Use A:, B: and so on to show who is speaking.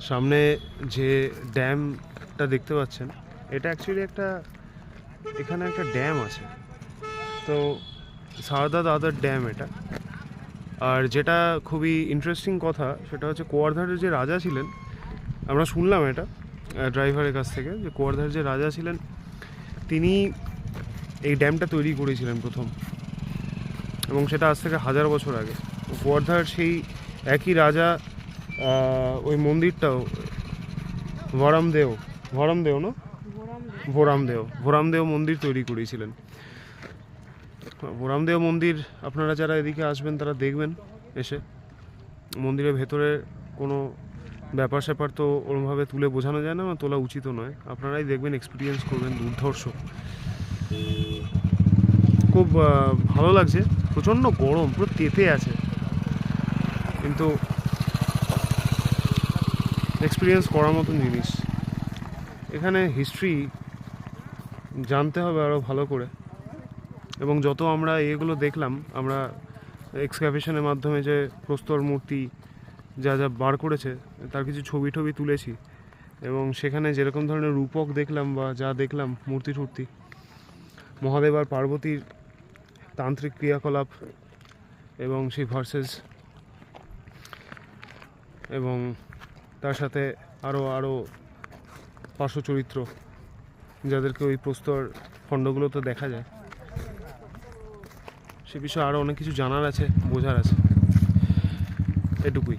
A: সামনে যে ড্যামটা দেখতে পাচ্ছেন, এটা অ্যাকচুয়ালি এখানে একটা ড্যাম আছে। তো সারদা দাদার ড্যাম এটা। আর যেটা খুবই ইন্টারেস্টিং কথা সেটা হচ্ছে কোয়ার্ধারের যে রাজা ছিলেন, আমরা শুনলাম এটা ড্রাইভারের কাছ থেকে, যে কোয়ার্ধারের যে রাজা ছিলেন তিনি এই ড্যামটা তৈরি করেছিলেন প্রথম, এবং সেটা আজ থেকে 1000 বছর আগে। কোয়ার্ধার সেই একই রাজা ওই মন্দিরটাও ভরামদেও না ভোরামদেও মন্দির তৈরি করেছিলেন। ভোরামদেও মন্দির আপনারা যারা এদিকে আসবেন তারা দেখবেন এসে। মন্দিরের ভেতরে কোনো ব্যাপার স্যাপার তো ওরমভাবে তুলে বোঝানো যায় না, তোলা উচিতও নয়। আপনারাই দেখবেন, এক্সপিরিয়েন্স করবেন, দুর্ধর্ষ। খুব ভালো লাগছে। প্রচণ্ড গরম, পুরো তেতে আছে, কিন্তু এক্সপিরিয়েন্স করার মতন জিনিস। এখানে হিস্ট্রি জানতে হবে আরও ভালো করে, এবং যত আমরা এগুলো দেখলাম, আমরা এক্সকাভেশনের মাধ্যমে যে প্রস্তর মূর্তি যা যা বার করেছে তার কিছু ছবি টবি তুলেছি, এবং সেখানে যেরকম ধরনের রূপক দেখলাম বা যা দেখলাম মূর্তি টূর্তি, মহাদেব আর পার্বতীর তান্ত্রিক ক্রিয়াকলাপ এবং সেই ভার্সেস, এবং তার সাথে আরও পার্শ্ব চরিত্র যাদেরকে ওই প্রস্তর খণ্ডগুলোতে দেখা যায়, সে বিষয়ে আরও অনেক কিছু জানার আছে, বোঝার আছে। এটুকুই।